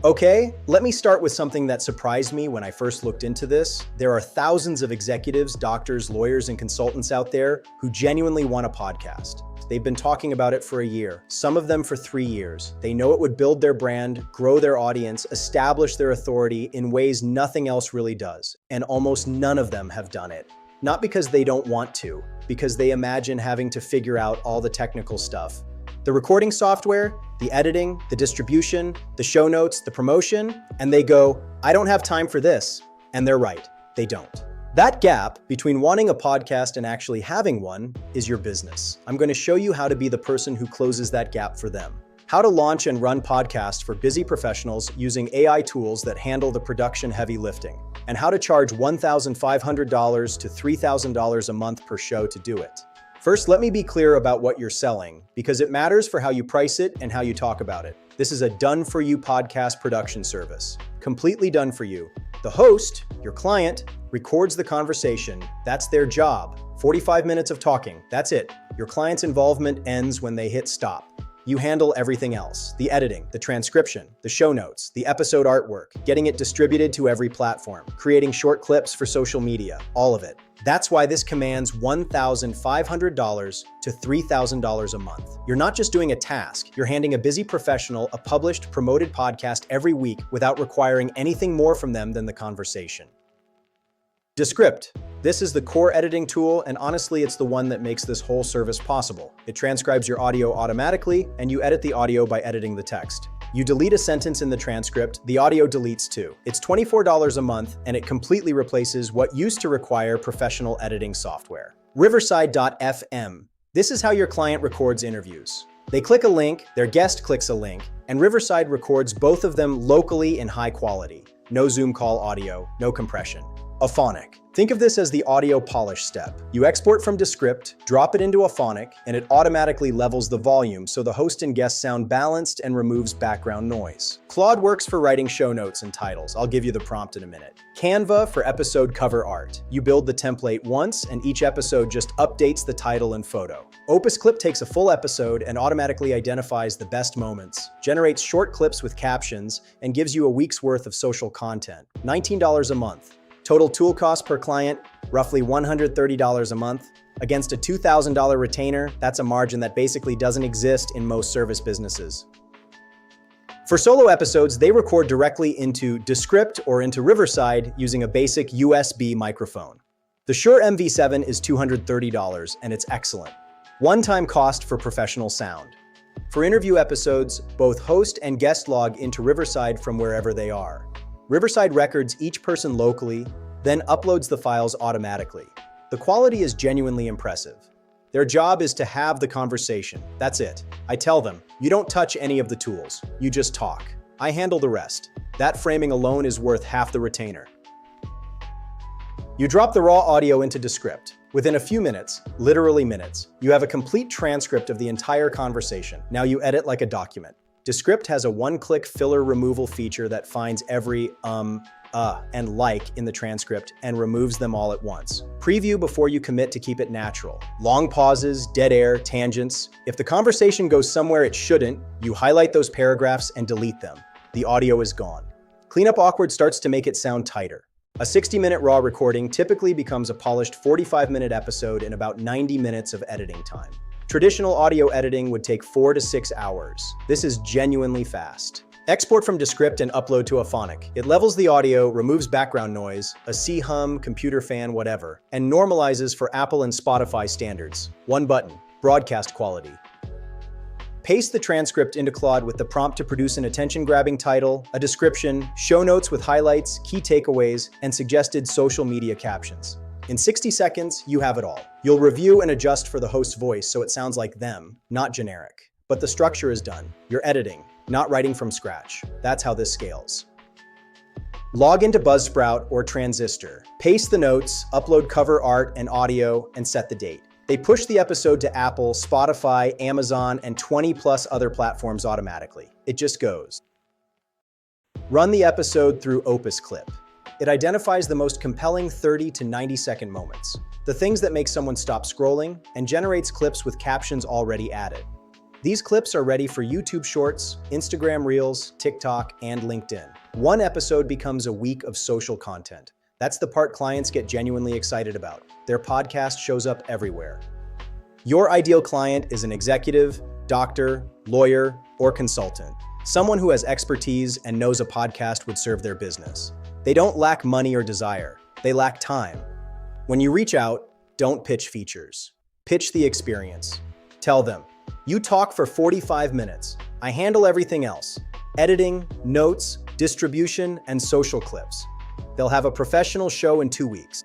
Okay, let me start with something that surprised me when I first looked into this. There are thousands of executives, doctors, lawyers, and consultants out there who genuinely want a podcast. They've been talking about it for a year, some of them for 3 years. They know it would build their brand, grow their audience, establish their authority in ways nothing else really does. And almost none of them have done it. Not because they don't want to, because they imagine having to figure out all the technical stuff. The recording software, the editing, the distribution, the show notes, the promotion, and they go, I don't have time for this. And they're right, they don't. That gap between wanting a podcast and actually having one is your business. I'm going to show you how to be the person who closes that gap for them. How to launch and run podcasts for busy professionals using AI tools that handle the production heavy lifting, and how to charge $1,500 to $3,000 a month per show to do it. First, let me be clear about what you're selling, because it matters for how you price it and how you talk about it. This is a done-for-you podcast production service, completely done for you. The host, your client, records the conversation. That's their job. 45 minutes of talking, that's it. Your client's involvement ends when they hit stop. You handle everything else: the editing, the transcription, the show notes, the episode artwork, getting it distributed to every platform, creating short clips for social media, all of it. That's why this commands $1,500 to $3,000 a month. You're not just doing a task, you're handing a busy professional a published, promoted podcast every week without requiring anything more from them than the conversation. Descript. This is the core editing tool, and honestly, it's the one that makes this whole service possible. It transcribes your audio automatically, and you edit the audio by editing the text. You delete a sentence in the transcript, the audio deletes too. It's $24 a month, and it completely replaces what used to require professional editing software. Riverside.fm. This is how your client records interviews. They click a link, their guest clicks a link, and Riverside records both of them locally in high quality. No Zoom call audio, no compression. Auphonic. Think of this as the audio polish step. You export from Descript, drop it into Auphonic, and it automatically levels the volume so the host and guest sound balanced and removes background noise. Claude works for writing show notes and titles. I'll give you the prompt in a minute. Canva for episode cover art. You build the template once, and each episode just updates the title and photo. Opus Clip takes a full episode and automatically identifies the best moments, generates short clips with captions, and gives you a week's worth of social content. $19 a month. Total tool cost per client, roughly $130 a month. Against a $2,000 retainer, that's a margin that basically doesn't exist in most service businesses. For solo episodes, they record directly into Descript or into Riverside using a basic USB microphone. The Shure MV7 is $230, and it's excellent. One-time cost for professional sound. For interview episodes, both host and guest log into Riverside from wherever they are. Riverside records each person locally, then uploads the files automatically. The quality is genuinely impressive. Their job is to have the conversation. That's it. I tell them, you don't touch any of the tools. You just talk. I handle the rest. That framing alone is worth half the retainer. You drop the raw audio into Descript. Within a few minutes, literally minutes, you have a complete transcript of the entire conversation. Now you edit like a document. Descript has a one-click filler removal feature that finds every and like in the transcript and removes them all at once. Preview before you commit to keep it natural. Long pauses, dead air, tangents. If the conversation goes somewhere it shouldn't, you highlight those paragraphs and delete them. The audio is gone. Cleanup Awkward starts to make it sound tighter. A 60-minute raw recording typically becomes a polished 45-minute episode in about 90 minutes of editing time. Traditional audio editing would take 4 to 6 hours. This is genuinely fast. Export from Descript and upload to Auphonic. It levels the audio, removes background noise, a C hum, computer fan, whatever, and normalizes for Apple and Spotify standards. One button, broadcast quality. Paste the transcript into Claude with the prompt to produce an attention-grabbing title, a description, show notes with highlights, key takeaways, and suggested social media captions. In 60 seconds, you have it all. You'll review and adjust for the host's voice so it sounds like them, not generic. But the structure is done. You're editing, not writing from scratch. That's how this scales. Log into Buzzsprout or Transistor. Paste the notes, upload cover art and audio, and set the date. They push the episode to Apple, Spotify, Amazon, and 20+ other platforms automatically. It just goes. Run the episode through Opus Clip. It identifies the most compelling 30 to 90-second moments, the things that make someone stop scrolling, and generates clips with captions already added. These clips are ready for YouTube Shorts, Instagram Reels, TikTok, and LinkedIn. One episode becomes a week of social content. That's the part clients get genuinely excited about. Their podcast shows up everywhere. Your ideal client is an executive, doctor, lawyer, or consultant. Someone who has expertise and knows a podcast would serve their business. They don't lack money or desire. They lack time. When you reach out, don't pitch features. Pitch the experience. Tell them, you talk for 45 minutes. I handle everything else. Editing, notes, distribution, and social clips. They'll have a professional show in 2 weeks.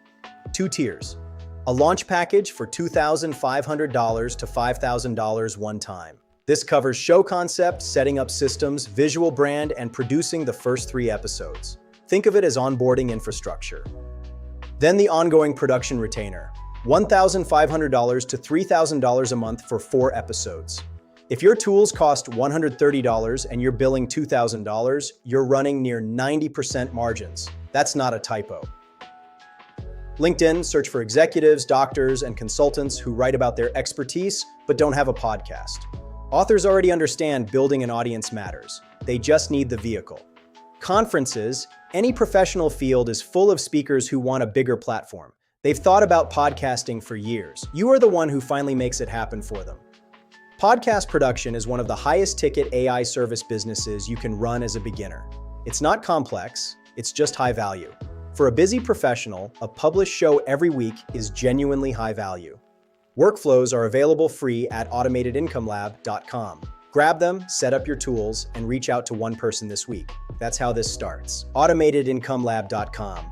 2 tiers. A launch package for $2,500 to $5,000 one time. This covers show concept, setting up systems, visual brand, and producing the first 3 episodes. Think of it as onboarding infrastructure. Then the ongoing production retainer. $1,500 to $3,000 a month for 4 episodes. If your tools cost $130 and you're billing $2,000, you're running near 90% margins. That's not a typo. LinkedIn, search for executives, doctors, and consultants who write about their expertise but don't have a podcast. Authors already understand building an audience matters. They just need the vehicle. Conferences, any professional field is full of speakers who want a bigger platform. They've thought about podcasting for years. You are the one who finally makes it happen for them. Podcast production is one of the highest ticket AI service businesses you can run as a beginner. It's not complex, it's just high value. For a busy professional, a published show every week is genuinely high value. Workflows are available free at automatedincomelab.com. Grab them, set up your tools, and reach out to one person this week. That's how this starts. automatedincomelab.com.